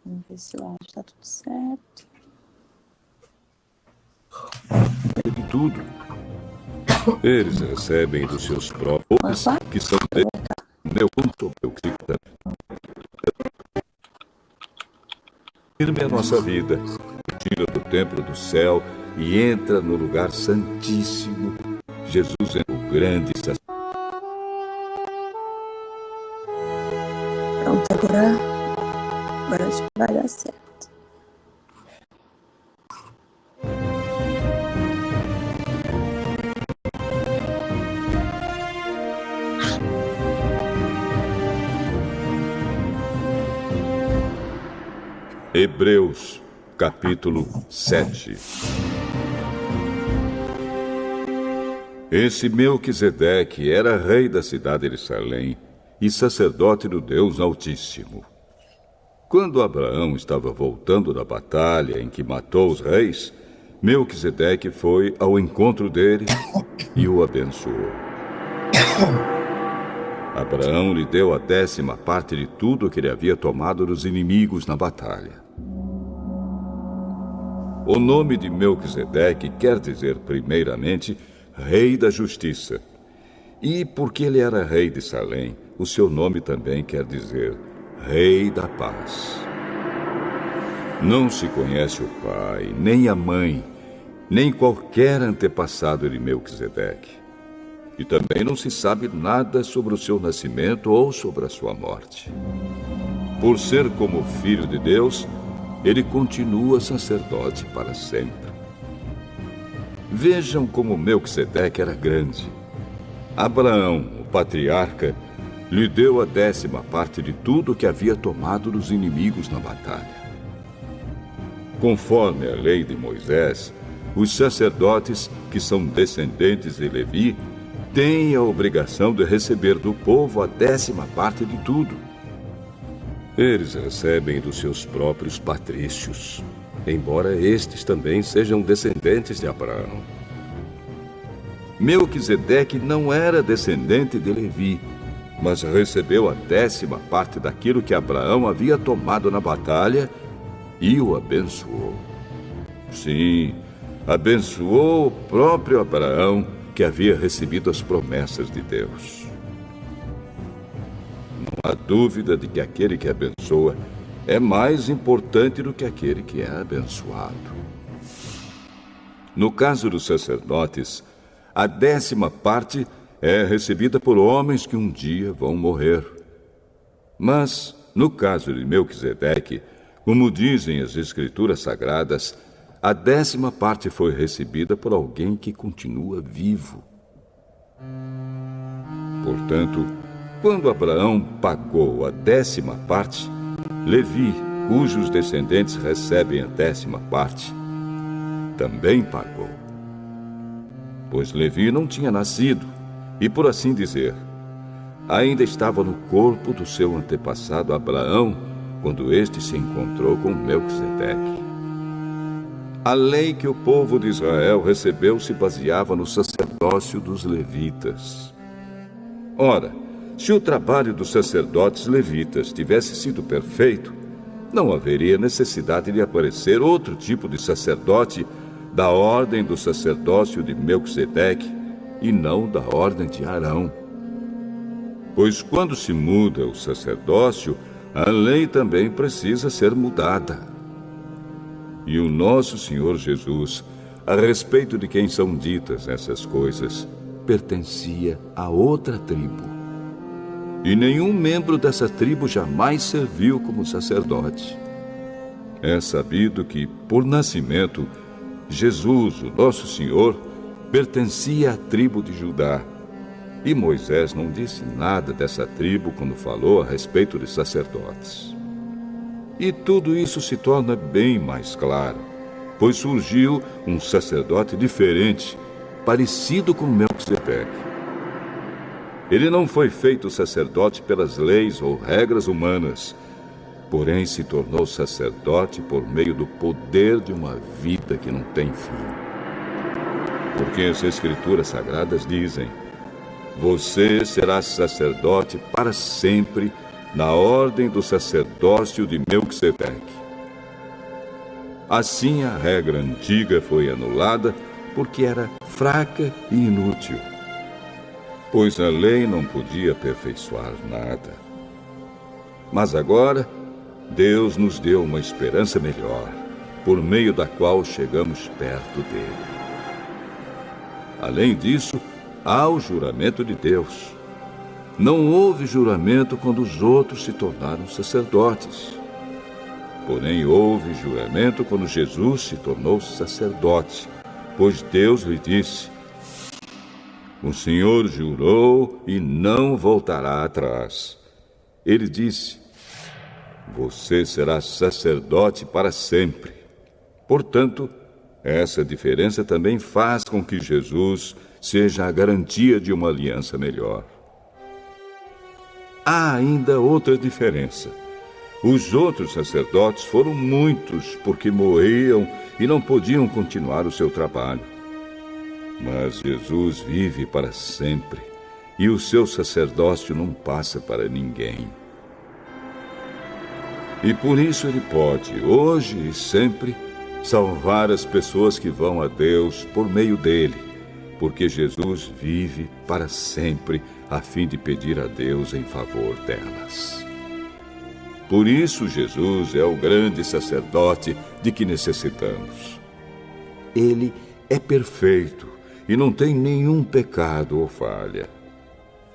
Vamos ver se o áudio está tudo certo. De tudo. Eles recebem dos seus próprios, que são deles, firme a nossa vida, tira do templo do céu e entra no lugar santíssimo. Jesus é o grande sacerdote. Pronto, agora acho que vai dar certo. Hebreus, capítulo 7. Esse Melquisedeque era rei da cidade de Salém e sacerdote do Deus Altíssimo. Quando Abraão estava voltando da batalha em que matou os reis, Melquisedeque foi ao encontro dele e o abençoou. Abraão lhe deu a 10ª parte de tudo que ele havia tomado dos inimigos na batalha. O nome de Melquisedeque quer dizer, primeiramente, Rei da Justiça. E porque ele era rei de Salém, o seu nome também quer dizer Rei da Paz. Não se conhece o pai, nem a mãe, nem qualquer antepassado de Melquisedeque. E também não se sabe nada sobre o seu nascimento ou sobre a sua morte. Por ser como filho de Deus, ele continua sacerdote para sempre. Vejam como Melquisedeque era grande. Abraão, o patriarca, lhe deu a 10ª parte de tudo que havia tomado dos inimigos na batalha. Conforme a lei de Moisés, os sacerdotes, que são descendentes de Levi, têm a obrigação de receber do povo a 10ª parte de tudo. Eles recebem dos seus próprios patrícios, embora estes também sejam descendentes de Abraão. Melquisedeque não era descendente de Levi, mas recebeu a 10ª parte daquilo que Abraão havia tomado na batalha e o abençoou. Sim, abençoou o próprio Abraão, que havia recebido as promessas de Deus. Não há dúvida de que aquele que abençoa é mais importante do que aquele que é abençoado. No caso dos sacerdotes, a 10ª parte é recebida por homens que um dia vão morrer. Mas, no caso de Melquisedeque, como dizem as Escrituras Sagradas, a 10ª parte foi recebida por alguém que continua vivo. Portanto, quando Abraão pagou a 10ª parte, Levi, cujos descendentes recebem a 10ª parte, também pagou. Pois Levi não tinha nascido e, por assim dizer, ainda estava no corpo do seu antepassado Abraão quando este se encontrou com Melquisedeque. A lei que o povo de Israel recebeu se baseava no sacerdócio dos levitas. Ora, se o trabalho dos sacerdotes levitas tivesse sido perfeito, não haveria necessidade de aparecer outro tipo de sacerdote da ordem do sacerdócio de Melquisedeque e não da ordem de Arão. Pois quando se muda o sacerdócio, a lei também precisa ser mudada. E o nosso Senhor Jesus, a respeito de quem são ditas essas coisas, pertencia a outra tribo. E nenhum membro dessa tribo jamais serviu como sacerdote. É sabido que, por nascimento, Jesus, o nosso Senhor, pertencia à tribo de Judá. E Moisés não disse nada dessa tribo quando falou a respeito de sacerdotes. E tudo isso se torna bem mais claro, pois surgiu um sacerdote diferente, parecido com Melquisedeque. Ele não foi feito sacerdote pelas leis ou regras humanas, porém se tornou sacerdote por meio do poder de uma vida que não tem fim. Porque as Escrituras Sagradas dizem: você será sacerdote para sempre na ordem do sacerdócio de Melquisedeque. Assim a regra antiga foi anulada porque era fraca e inútil, pois a lei não podia aperfeiçoar nada. Mas agora, Deus nos deu uma esperança melhor, por meio da qual chegamos perto dele. Além disso, há o juramento de Deus. Não houve juramento quando os outros se tornaram sacerdotes. Porém, houve juramento quando Jesus se tornou sacerdote, pois Deus lhe disse: o Senhor jurou e não voltará atrás. Ele disse: você será sacerdote para sempre. Portanto, essa diferença também faz com que Jesus seja a garantia de uma aliança melhor. Há ainda outra diferença. Os outros sacerdotes foram muitos porque morriam e não podiam continuar o seu trabalho. Mas Jesus vive para sempre e o seu sacerdócio não passa para ninguém. E por isso ele pode, hoje e sempre, salvar as pessoas que vão a Deus por meio dele, porque Jesus vive para sempre a fim de pedir a Deus em favor delas. Por isso Jesus é o grande sacerdote de que necessitamos. Ele é perfeito e não tem nenhum pecado ou falha.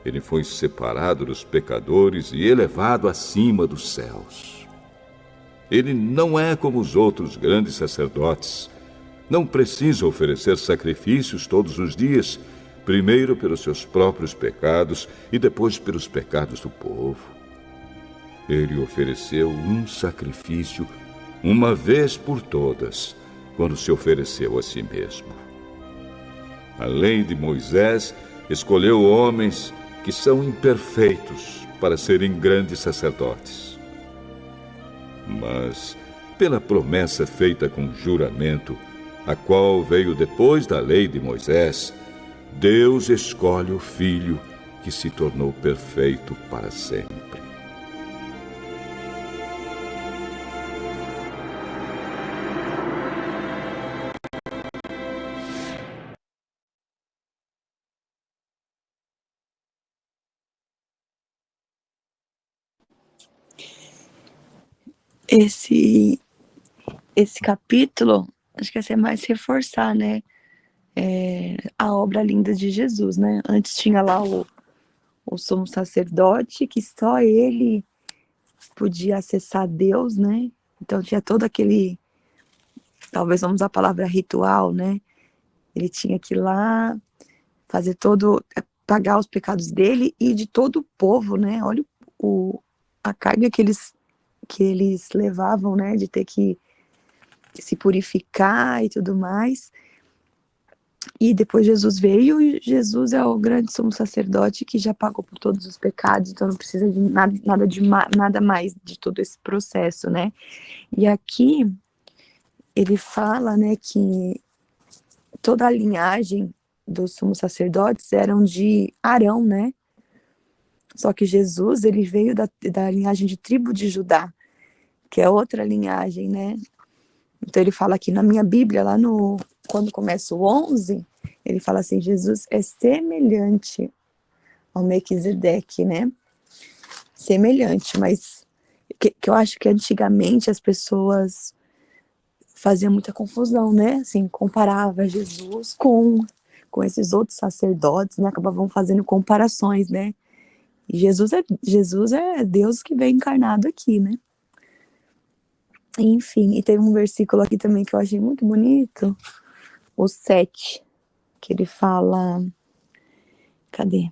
Ele foi separado dos pecadores e elevado acima dos céus. Ele não é como os outros grandes sacerdotes. Não precisa oferecer sacrifícios todos os dias, primeiro pelos seus próprios pecados e depois pelos pecados do povo. Ele ofereceu um sacrifício uma vez por todas, quando se ofereceu a si mesmo. A lei de Moisés escolheu homens que são imperfeitos para serem grandes sacerdotes. Mas, pela promessa feita com juramento, a qual veio depois da lei de Moisés, Deus escolhe o Filho que se tornou perfeito para sempre. Esse capítulo, acho que é mais reforçar, né? A obra linda de Jesus, né? Antes tinha lá o sumo sacerdote, que só ele podia acessar Deus, né? Então tinha todo aquele, talvez vamos usar a palavra ritual, né? Ele tinha que ir lá fazer pagar os pecados dele e de todo o povo, né? Olha a carga que eles levavam, né? De ter que se purificar e tudo mais. E depois Jesus veio e Jesus é o grande sumo sacerdote que já pagou por todos os pecados, então não precisa de nada mais de todo esse processo, né? E aqui ele fala, né, que toda a linhagem dos sumos sacerdotes eram de Arão, né? Só que Jesus, ele veio da linhagem de tribo de Judá, que é outra linhagem, né? Então ele fala aqui na minha Bíblia, quando começa o 11, ele fala assim, Jesus é semelhante ao Melquisedeque, né? Semelhante, mas que eu acho que antigamente as pessoas faziam muita confusão, né? Assim, comparava Jesus com esses outros sacerdotes, né? Acabavam fazendo comparações, né? E Jesus é Deus que veio encarnado aqui, né? Enfim, e teve um versículo aqui também que eu achei muito bonito, o 7, que ele fala... Cadê?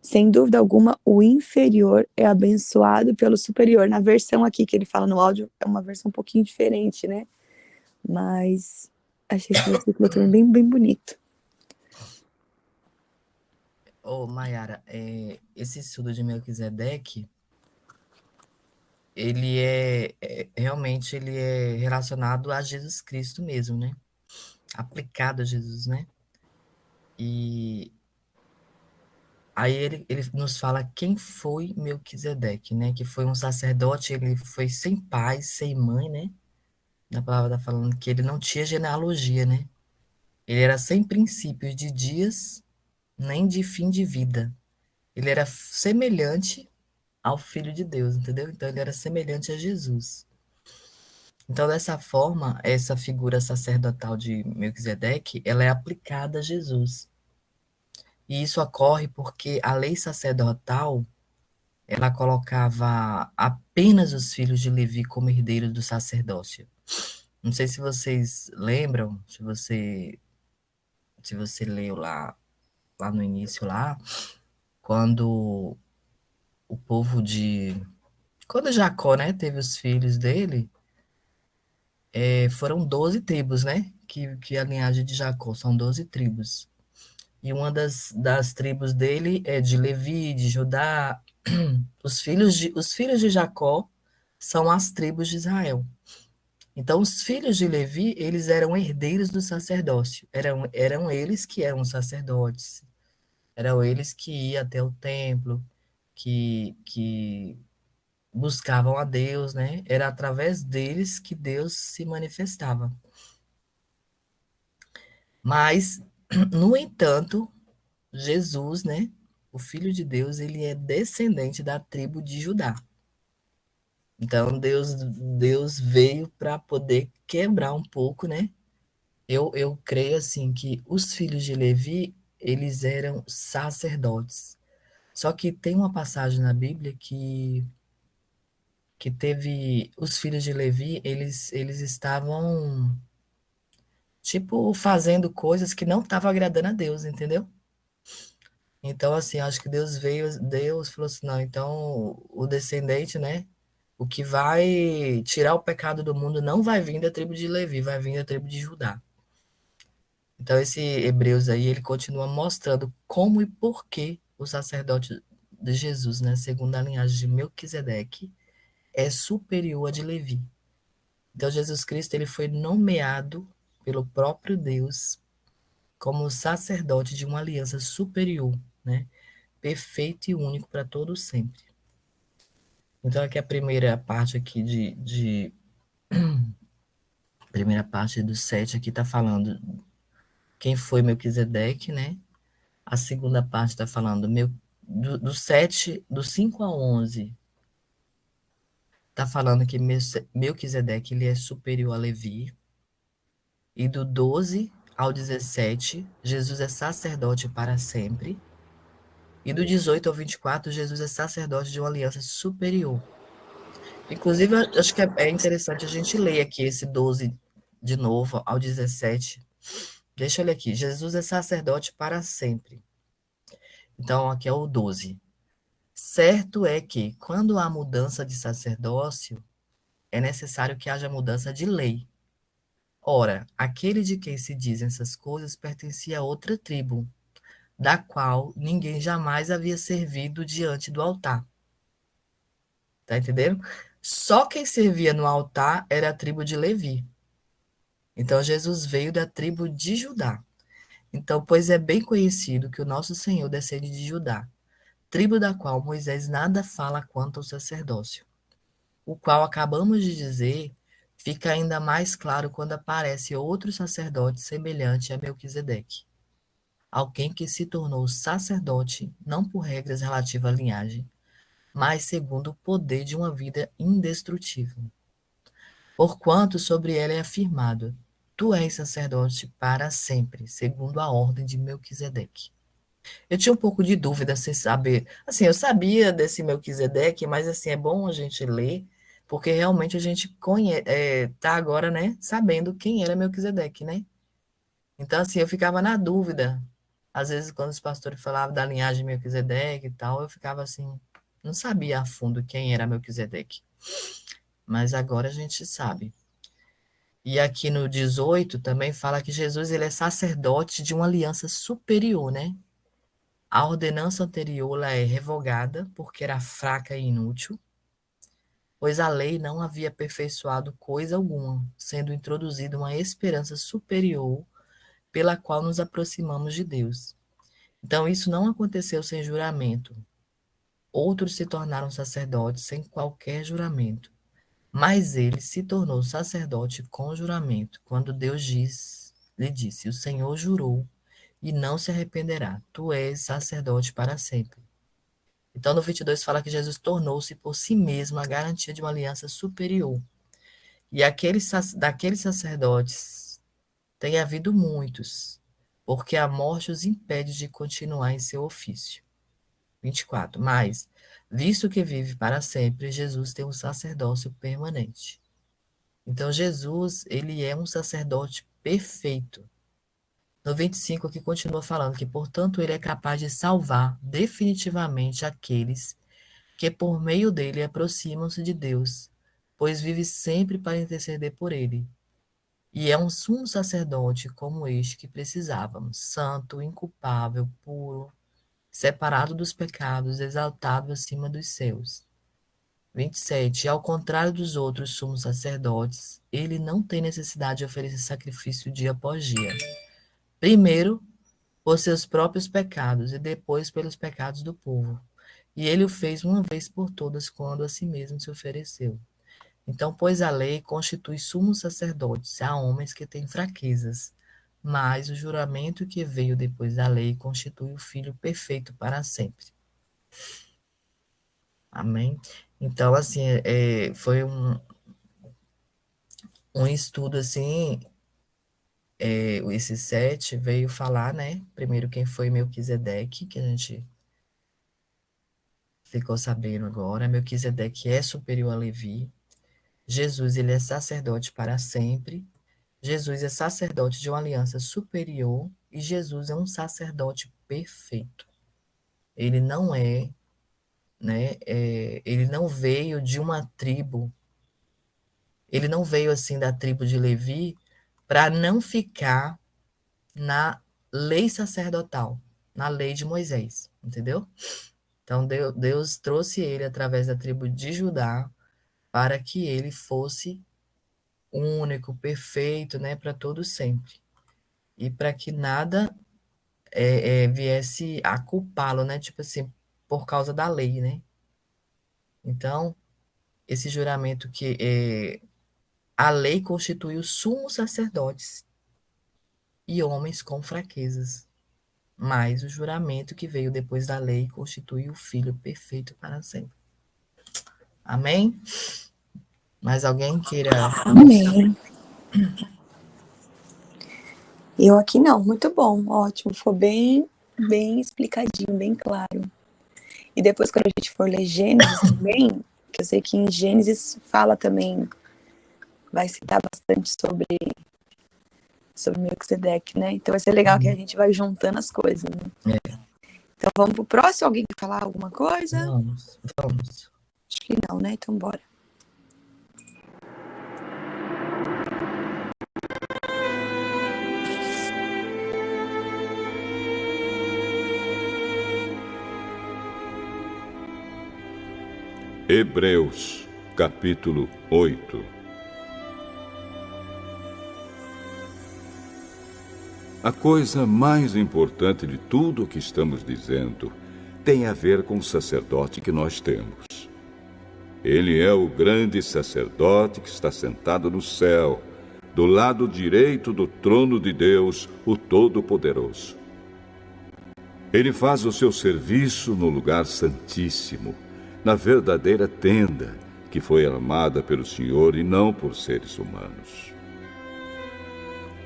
Sem dúvida alguma, o inferior é abençoado pelo superior. Na versão aqui que ele fala no áudio, é uma versão um pouquinho diferente, né? Mas achei esse versículo também bem, bem bonito. Ô, Mayara, esse estudo de Melquisedeque, ele realmente ele é relacionado a Jesus Cristo mesmo, né? Aplicado a Jesus, né? E Aí ele nos fala quem foi Melquisedeque, né? Que foi um sacerdote, ele foi sem pai, sem mãe, né? Na palavra está falando que ele não tinha genealogia, né? Ele era sem princípios de dias, nem de fim de vida. Ele era semelhante ao Filho de Deus, entendeu? Então ele era semelhante a Jesus. Então, dessa forma, essa figura sacerdotal de Melquisedeque, ela é aplicada a Jesus. E isso ocorre porque a lei sacerdotal, ela colocava apenas os filhos de Levi como herdeiros do sacerdócio. Não sei se vocês lembram, se você leu lá no início lá, quando o povo quando Jacó, né, teve os filhos dele, foram 12 tribos, né, que a linhagem de Jacó, são 12 tribos. E uma das tribos dele é de Levi, de Judá. Os filhos de Jacó são as tribos de Israel. Então, os filhos de Levi, eles eram herdeiros do sacerdócio. Eram eles que eram sacerdotes. Eram eles que iam até o templo, que buscavam a Deus, né? Era através deles que Deus se manifestava. Mas, no entanto, Jesus, né? O Filho de Deus, ele é descendente da tribo de Judá. Então, Deus veio para poder quebrar um pouco, né? Eu creio, assim, que os filhos de Levi, eles eram sacerdotes. Só que tem uma passagem na Bíblia que teve os filhos de Levi, eles estavam, tipo, fazendo coisas que não estavam agradando a Deus, entendeu? Então, assim, acho que Deus falou assim, não, então o descendente, né? O que vai tirar o pecado do mundo não vai vir da tribo de Levi, vai vir da tribo de Judá. Então, esse Hebreus aí, ele continua mostrando como e por que o sacerdote de Jesus, né, segundo a linhagem de Melquisedeque, é superior a de Levi. Então, Jesus Cristo, ele foi nomeado pelo próprio Deus como sacerdote de uma aliança superior, né, perfeito e único para todos sempre. Então, aqui a primeira parte aqui primeira parte do 7 aqui está falando quem foi Melquisedeque, né? A segunda parte está falando do 7, do 5 a 11, está falando que Melquisedeque ele é superior a Levi. E do 12 ao 17, Jesus é sacerdote para sempre. E do 18 ao 24, Jesus é sacerdote de uma aliança superior. Inclusive, eu acho que é interessante a gente ler aqui esse 12 de novo ao 17. Deixa eu ler aqui. Jesus é sacerdote para sempre. Então, aqui é o 12. Certo é que, quando há mudança de sacerdócio, é necessário que haja mudança de lei. Ora, aquele de quem se dizem essas coisas pertencia a outra tribo, da qual ninguém jamais havia servido diante do altar. Tá entendendo? Só quem servia no altar era a tribo de Levi. Então, Jesus veio da tribo de Judá. Então, pois é bem conhecido que o nosso Senhor descende de Judá, tribo da qual Moisés nada fala quanto ao sacerdócio, o qual acabamos de dizer, fica ainda mais claro quando aparece outro sacerdote semelhante a Melquisedeque, alguém que se tornou sacerdote não por regras relativas à linhagem, mas segundo o poder de uma vida indestrutível. Porquanto sobre ela é afirmado, tu és sacerdote para sempre, segundo a ordem de Melquisedeque. Eu tinha um pouco de dúvida sem saber. Assim, eu sabia desse Melquisedeque, mas assim, é bom a gente ler, porque realmente a gente tá agora, né, sabendo quem era Melquisedeque, né? Então, assim, eu ficava na dúvida. Às vezes, quando os pastores falavam da linhagem de Melquisedeque e tal, eu ficava assim, não sabia a fundo quem era Melquisedeque. Mas agora a gente sabe. E aqui no 18 também fala que Jesus ele é sacerdote de uma aliança superior, né? A ordenança anterior ela é revogada porque era fraca e inútil, pois a lei não havia aperfeiçoado coisa alguma, sendo introduzida uma esperança superior pela qual nos aproximamos de Deus. Então, isso não aconteceu sem juramento. Outros se tornaram sacerdotes sem qualquer juramento. Mas ele se tornou sacerdote com juramento, quando Deus lhe disse: O Senhor jurou e não se arrependerá. Tu és sacerdote para sempre. Então, no 22 fala que Jesus tornou-se por si mesmo a garantia de uma aliança superior. E daqueles sacerdotes tem havido muitos, porque a morte os impede de continuar em seu ofício. 24. Mas, visto que vive para sempre, Jesus tem um sacerdócio permanente. Então, Jesus, ele é um sacerdote perfeito. No 25, aqui continua falando que, portanto, ele é capaz de salvar definitivamente aqueles que, por meio dele, aproximam-se de Deus, pois vive sempre para interceder por ele. E é um sumo sacerdote como este que precisávamos, santo, inculpável, puro, separado dos pecados, exaltado acima dos céus. 27. Ao contrário dos outros sumos sacerdotes, ele não tem necessidade de oferecer sacrifício dia após dia. Primeiro, por seus próprios pecados e depois pelos pecados do povo. E ele o fez uma vez por todas quando a si mesmo se ofereceu. Então, pois a lei constitui sumos sacerdotes a homens que têm fraquezas, mas o juramento que veio depois da lei constitui o Filho perfeito para sempre. Amém? Então, assim, foi um estudo, assim, esse 7 veio falar, né? Primeiro, quem foi Melquisedeque, que a gente ficou sabendo agora. Melquisedeque é superior a Levi. Jesus, ele é sacerdote para sempre. Jesus é sacerdote de uma aliança superior e Jesus é um sacerdote perfeito. Ele não é, né? Ele não veio de uma tribo. Ele não veio assim da tribo de Levi para não ficar na lei sacerdotal, na lei de Moisés, entendeu? Então Deus trouxe ele através da tribo de Judá para que ele fosse único, perfeito, né, para todo sempre. E para que nada viesse a culpá-lo, né, tipo assim, por causa da lei, né? Então, esse juramento que a lei constitui os sumos sacerdotes e homens com fraquezas, mas o juramento que veio depois da lei constitui o Filho perfeito para sempre. Amém? Mais alguém queira? Amém. Eu aqui não, muito bom, ótimo, ficou bem explicadinho, bem claro. E depois, quando a gente for ler Gênesis também, que eu sei que em Gênesis fala também, vai citar bastante sobre Melquisedeque, né? Então vai ser legal que a gente vai juntando as coisas, né? Então vamos pro próximo, alguém quer falar alguma coisa? Vamos. Acho que não, né? Então bora. Hebreus, capítulo 8. A coisa mais importante de tudo o que estamos dizendo tem a ver com o sacerdote que nós temos. Ele é o grande sacerdote que está sentado no céu, do lado direito do trono de Deus, o Todo-Poderoso. Ele faz o seu serviço no lugar santíssimo, na verdadeira tenda, que foi armada pelo Senhor e não por seres humanos.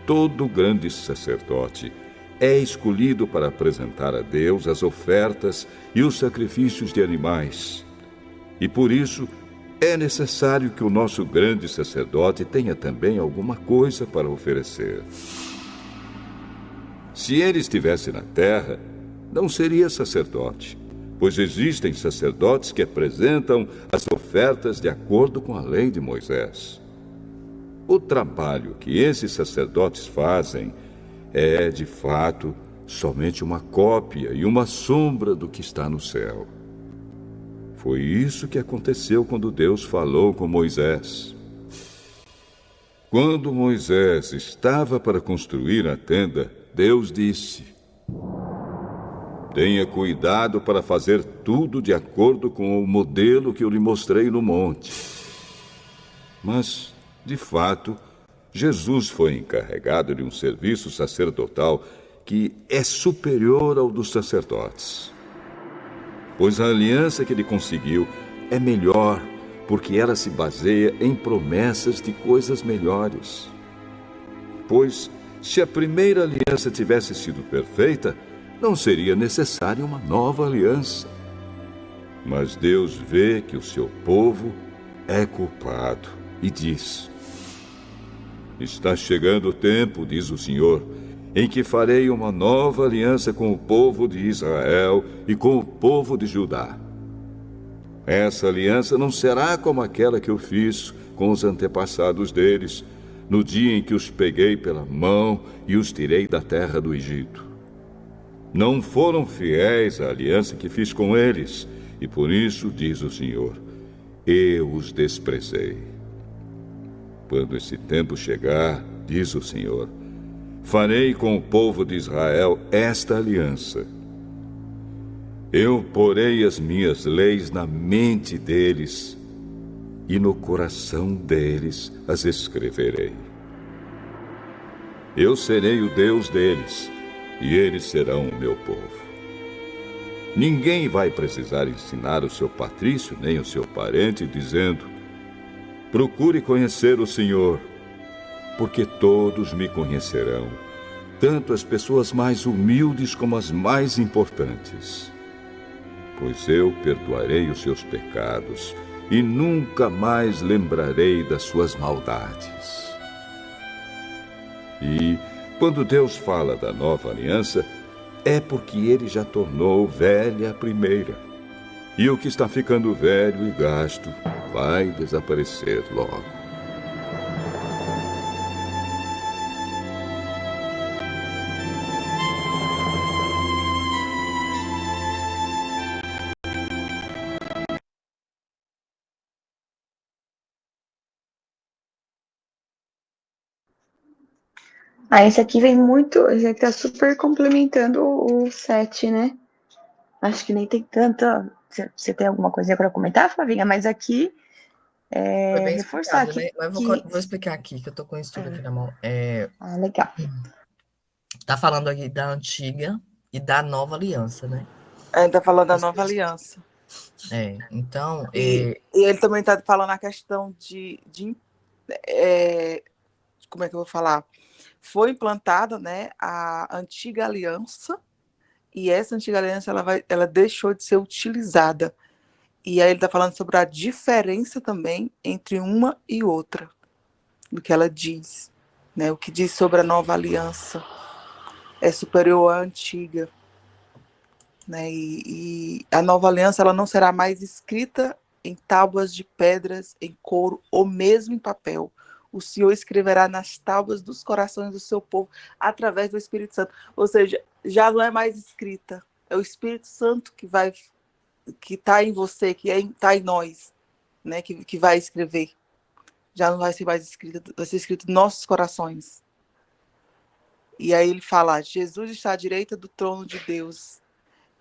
Todo grande sacerdote é escolhido para apresentar a Deus as ofertas e os sacrifícios de animais. E por isso, é necessário que o nosso grande sacerdote tenha também alguma coisa para oferecer. Se ele estivesse na terra, não seria sacerdote, pois existem sacerdotes que apresentam as ofertas de acordo com a lei de Moisés. O trabalho que esses sacerdotes fazem é, de fato, somente uma cópia e uma sombra do que está no céu. Foi isso que aconteceu quando Deus falou com Moisés. Quando Moisés estava para construir a tenda, Deus disse: Tenha cuidado para fazer tudo de acordo com o modelo que eu lhe mostrei no monte. Mas, de fato, Jesus foi encarregado de um serviço sacerdotal que é superior ao dos sacerdotes. Pois a aliança que ele conseguiu é melhor, porque ela se baseia em promessas de coisas melhores. Pois, se a primeira aliança tivesse sido perfeita, não seria necessária uma nova aliança. Mas Deus vê que o seu povo é culpado e diz: está chegando o tempo, diz o Senhor, em que farei uma nova aliança com o povo de Israel e com o povo de Judá. Essa aliança não será como aquela que eu fiz com os antepassados deles, no dia em que os peguei pela mão e os tirei da terra do Egito. Não foram fiéis à aliança que fiz com eles, e por isso, diz o Senhor, eu os desprezei. Quando esse tempo chegar, diz o Senhor, farei com o povo de Israel esta aliança. Eu porei as minhas leis na mente deles e no coração deles as escreverei. Eu serei o Deus deles e eles serão o meu povo. Ninguém vai precisar ensinar o seu patrício nem o seu parente, dizendo: procure conhecer o Senhor, porque todos me conhecerão, tanto as pessoas mais humildes como as mais importantes. Pois eu perdoarei os seus pecados e nunca mais lembrarei das suas maldades. E, quando Deus fala da nova aliança, é porque ele já tornou velha a primeira. E o que está ficando velho e gasto vai desaparecer logo. Esse aqui vem muito, esse aqui tá super complementando o 7, né? Acho que nem tem tanta. Você tem alguma coisa para comentar, Flavinha? Mas aqui Foi bem reforçar explicado, né? Mas vou explicar aqui, que eu tô com isso tudo aqui na mão. legal. Tá falando aqui da antiga e da nova aliança, né? Tá falando da nova aliança. Então... E ele também tá falando a questão de como é que eu vou falar? Foi implantada, né, a antiga aliança, e essa antiga aliança ela deixou de ser utilizada. E aí ele está falando sobre a diferença também entre uma e outra, do que ela diz, né? O que diz sobre a nova aliança é superior à antiga, né? E a nova aliança ela não será mais escrita em tábuas de pedras, em couro ou mesmo em papel. O Senhor escreverá nas tábuas dos corações do seu povo através do Espírito Santo. Ou seja, já não é mais escrita, é o Espírito Santo que está em você, que está em nós, né? Que vai escrever. Já não vai ser mais escrito, vai ser escrito em nossos corações. E aí ele fala: Jesus está à direita do trono de Deus.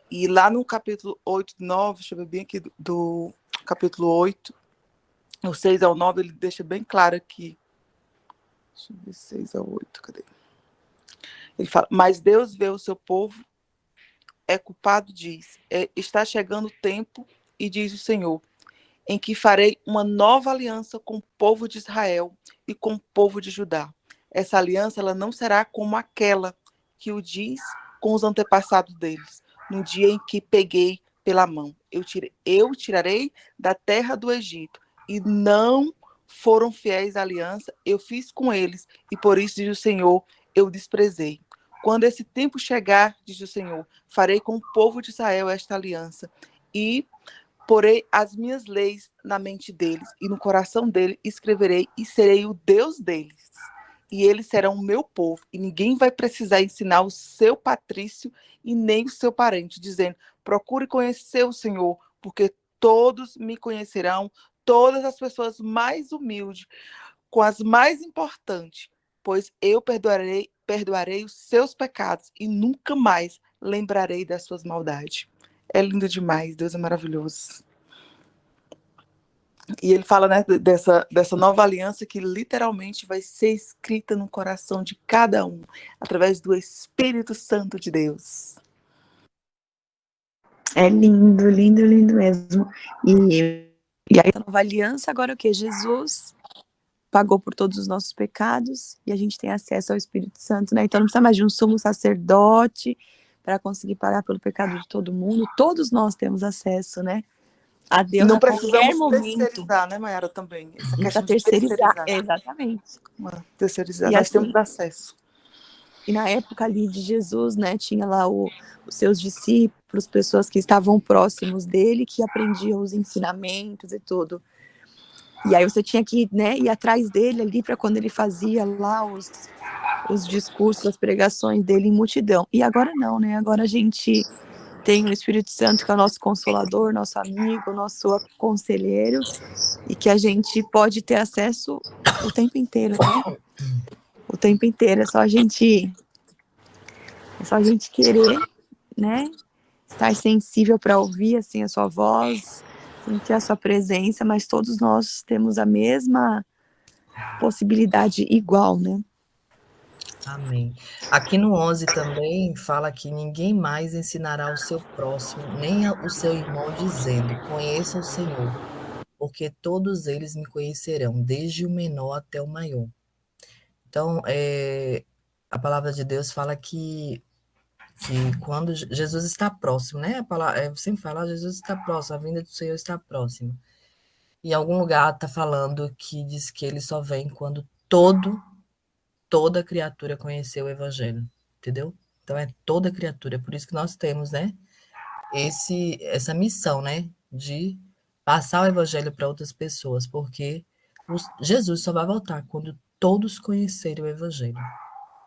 E lá no capítulo 8, 9, deixa eu ver bem aqui do capítulo 8, o 6 ao 9, ele deixa bem claro aqui. Deixa eu ver, 6 ao 8, cadê? Ele fala: mas Deus vê o seu povo, é culpado, diz, está chegando o tempo, e diz o Senhor, em que farei uma nova aliança com o povo de Israel e com o povo de Judá. Essa aliança ela não será como aquela que o diz com os antepassados deles, no dia em que peguei pela mão. Eu tirarei da terra do Egito, e não foram fiéis à aliança, eu fiz com eles, e por isso, diz o Senhor, eu desprezei. Quando esse tempo chegar, diz o Senhor, farei com o povo de Israel esta aliança, e porei as minhas leis na mente deles, e no coração deles escreverei, e serei o Deus deles. E eles serão o meu povo, e ninguém vai precisar ensinar o seu patrício e nem o seu parente, dizendo: procure conhecer o Senhor, porque todos me conhecerão, todas as pessoas mais humildes, com as mais importantes, pois eu perdoarei os seus pecados e nunca mais lembrarei das suas maldades. É lindo demais, Deus é maravilhoso. E ele fala, né, dessa nova aliança que literalmente vai ser escrita no coração de cada um, através do Espírito Santo de Deus. É lindo, lindo, lindo mesmo. E aí, a nova aliança agora é o quê? Jesus pagou por todos os nossos pecados e a gente tem acesso ao Espírito Santo, né? Então não precisa mais de um sumo sacerdote para conseguir pagar pelo pecado de todo mundo. Todos nós temos acesso, né? A E Deus não a qualquer precisamos momento. terceirizar, né, Mayara, também? Essa Para questão de terceirizar, terceirizar. exatamente. Terceirizar, E nós assim, temos acesso. e na época ali de Jesus, né, tinha lá os seus discípulos, pessoas que estavam próximos dele, que aprendiam os ensinamentos e tudo. E aí você tinha que, né, ir atrás dele ali para quando ele fazia lá os discursos, as pregações dele em multidão. E agora não, né? Agora a gente tem o Espírito Santo, que é o nosso consolador, nosso amigo, nosso conselheiro, e que a gente pode ter acesso o tempo inteiro, né? O tempo inteiro. É só a gente querer, né? Estar sensível para ouvir assim a sua voz, sentir a sua presença, mas todos nós temos a mesma possibilidade igual, né? Amém. Aqui no 11 também fala que ninguém mais ensinará ao seu próximo, nem o seu irmão, dizendo: Conheça o Senhor, porque todos eles me conhecerão, desde o menor até o maior. Então, a palavra de Deus fala que quando Jesus está próximo, né? A palavra, sempre fala, Jesus está próximo, a vinda do Senhor está próxima. Em algum lugar está falando que diz que ele só vem quando toda criatura conhecer o Evangelho, entendeu? Então é toda criatura, por isso que nós temos, né, essa missão, né, de passar o Evangelho para outras pessoas, porque Jesus só vai voltar quando todos conhecerem o Evangelho.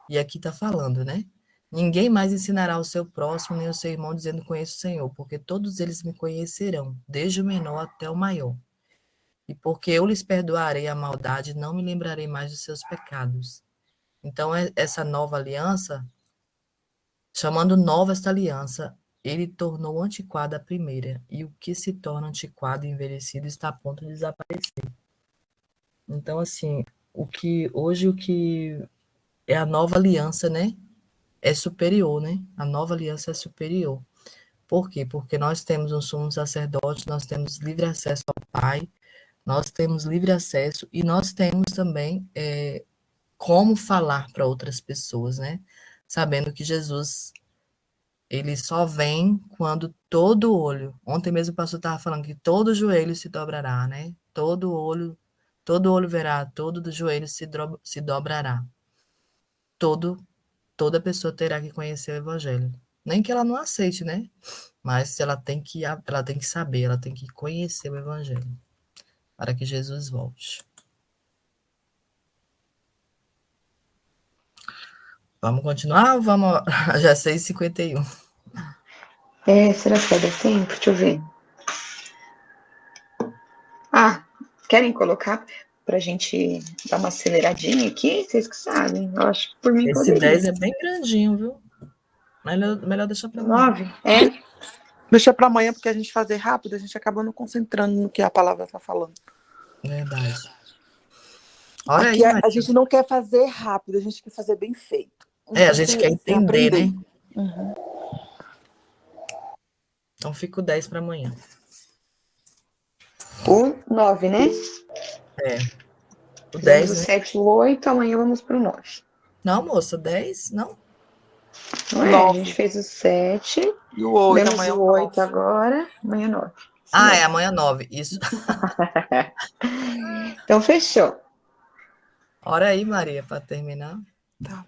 E aqui está falando, né? Ninguém mais ensinará ao seu próximo nem ao seu irmão dizendo conheço o Senhor, porque todos eles me conhecerão, desde o menor até o maior. E porque eu lhes perdoarei a maldade, não me lembrarei mais dos seus pecados. Então, essa nova aliança, chamando nova esta aliança, ele tornou antiquada a primeira, e o que se torna antiquado e envelhecido está a ponto de desaparecer. Então, assim, o que é a nova aliança, né? É superior, né? A nova aliança é superior. Por quê? Porque nós temos um sumo sacerdote, nós temos livre acesso ao Pai, nós temos livre acesso e nós temos também como falar para outras pessoas, né? Sabendo que Jesus, ele só vem quando todo olho, ontem mesmo o pastor estava falando que todo joelho se dobrará, né? Todo olho verá, todo joelho se dobrará. Toda pessoa terá que conhecer o evangelho. Nem que ela não aceite, né? Mas ela tem que saber, ela tem que conhecer o evangelho para que Jesus volte. Vamos continuar ou vamos? Já é 6h51. Será que vai dar tempo? Deixa eu ver. Querem colocar pra gente dar uma aceleradinha aqui? Vocês que sabem. Eu acho que por mim Esse poderia. 10 é bem grandinho, viu? Melhor deixar para amanhã. 9? Deixa para amanhã, porque a gente fazer rápido, a gente acaba não concentrando no que a palavra está falando. Verdade. Olha aqui aí, a gente não quer fazer rápido, a gente quer fazer bem feito. a gente quer entender, aprender. né? Uhum. Então fica o 10 para amanhã. O 9, né? O 10, Fizemos o né? 7 e o 8, amanhã vamos pro 9. Não, moça, 10, não? Não é? 9. A gente fez o 7. E o 8, Demos amanhã o 8 agora, amanhã 9. É amanhã 9, isso. Então fechou. Ora aí, Maria, para terminar. Tá.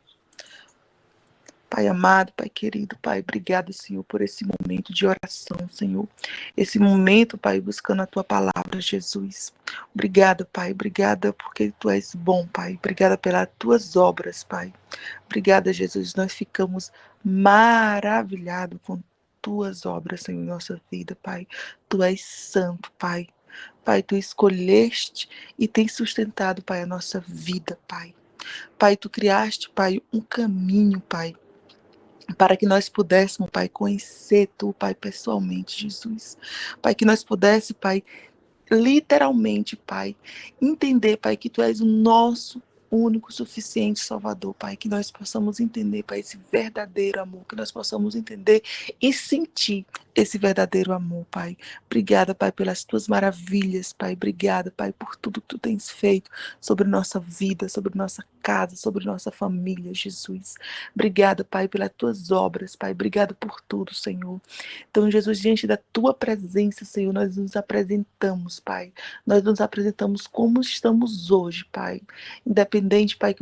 Pai amado, Pai querido, Pai, obrigada, Senhor, por esse momento de oração, Senhor. Esse momento, Pai, buscando a Tua palavra, Jesus. Obrigada, Pai, obrigada porque Tu és bom, Pai. Obrigada pelas Tuas obras, Pai. Obrigada, Jesus, nós ficamos maravilhados com Tuas obras, Senhor, em nossa vida, Pai. Tu és santo, Pai. Pai, Tu escolheste e tem sustentado, Pai, a nossa vida, Pai. Pai, Tu criaste, Pai, um caminho, Pai, para que nós pudéssemos, Pai, conhecer Tu, Pai, pessoalmente, Jesus. Pai, que nós pudéssemos, Pai, literalmente, Pai, entender, Pai, que Tu és o nosso único, suficiente Salvador, Pai, que nós possamos entender, Pai, esse verdadeiro amor, que nós possamos entender e sentir esse verdadeiro amor, Pai. Obrigada, Pai, pelas Tuas maravilhas, Pai. Obrigada, Pai, por tudo que Tu tens feito sobre nossa vida, sobre nossa casa, sobre nossa família, Jesus. Obrigada, Pai, pelas Tuas obras, Pai. Obrigada por tudo, Senhor. Então, Jesus, diante da Tua presença, Senhor, nós nos apresentamos, Pai. Nós nos apresentamos como estamos hoje, Pai. Independente, Pai,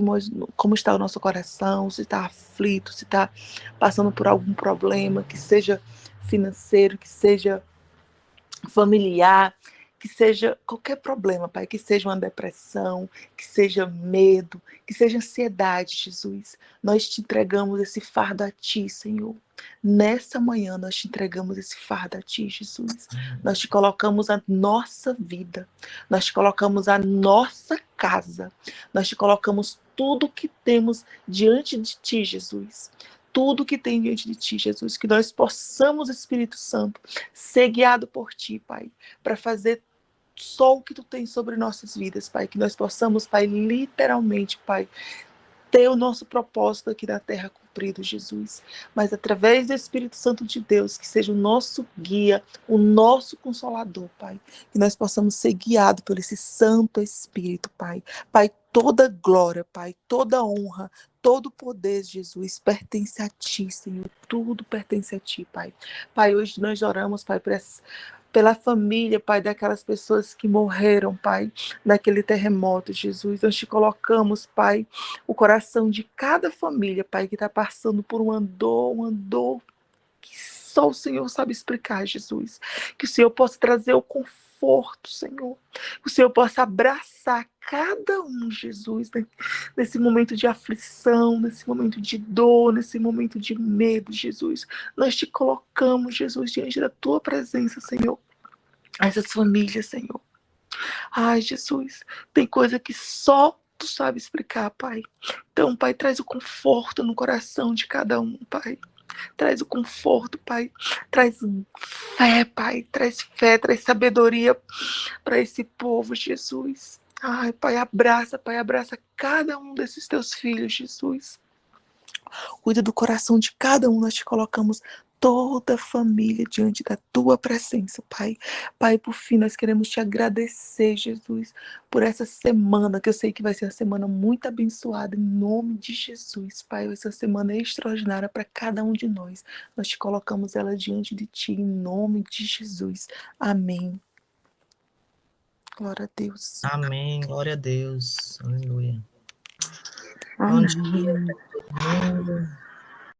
como está o nosso coração, se está aflito, se está passando por algum problema, que seja financeiro, que seja familiar, que seja qualquer problema, Pai, que seja uma depressão, que seja medo, que seja ansiedade, Jesus. Nós te entregamos esse fardo a Ti, Senhor. Nessa manhã nós te entregamos esse fardo a Ti, Jesus. Nós te colocamos a nossa vida, nós te colocamos a nossa casa, nós te colocamos tudo que temos diante de Ti, Jesus. Tudo que tem diante de Ti, Jesus, que nós possamos, Espírito Santo, ser guiado por Ti, Pai, para fazer só o que Tu tens sobre nossas vidas, Pai, que nós possamos, Pai, literalmente, Pai, ter o nosso propósito aqui na terra cumprido, Jesus, mas através do Espírito Santo de Deus, que seja o nosso guia, o nosso consolador, Pai, que nós possamos ser guiados por esse Santo Espírito, Pai. Pai, toda glória, Pai, toda honra, todo poder, Jesus, pertence a Ti, Senhor, tudo pertence a Ti, Pai. Pai, hoje nós oramos, Pai, pela família, Pai, daquelas pessoas que morreram, Pai, naquele terremoto, Jesus. Nós te colocamos, Pai, o coração de cada família, Pai, que está passando por uma dor que só o Senhor sabe explicar, Jesus. Que o Senhor possa trazer o conforto, Senhor. Que o Senhor possa abraçar cada um, Jesus, né? Nesse momento de aflição, nesse momento de dor, nesse momento de medo, Jesus. Nós te colocamos, Jesus, diante da Tua presença, Senhor. Essas famílias, Senhor. Ai, Jesus, tem coisa que só Tu sabe explicar, Pai. Então, Pai, traz o conforto no coração de cada um, Pai. Traz o conforto, Pai. Traz fé, Pai. Traz sabedoria para esse povo, Jesus. Ai, Pai, abraça cada um desses Teus filhos, Jesus. Cuida do coração de cada um, nós te colocamos toda a família diante da Tua presença, Pai. Pai, por fim, nós queremos te agradecer, Jesus, por essa semana, que eu sei que vai ser uma semana muito abençoada, em nome de Jesus, Pai. Essa semana é extraordinária para cada um de nós. Nós te colocamos ela diante de Ti, em nome de Jesus. Amém. Glória a Deus. Amém. Glória a Deus. Aleluia. Bom Amém. dia para todo mundo.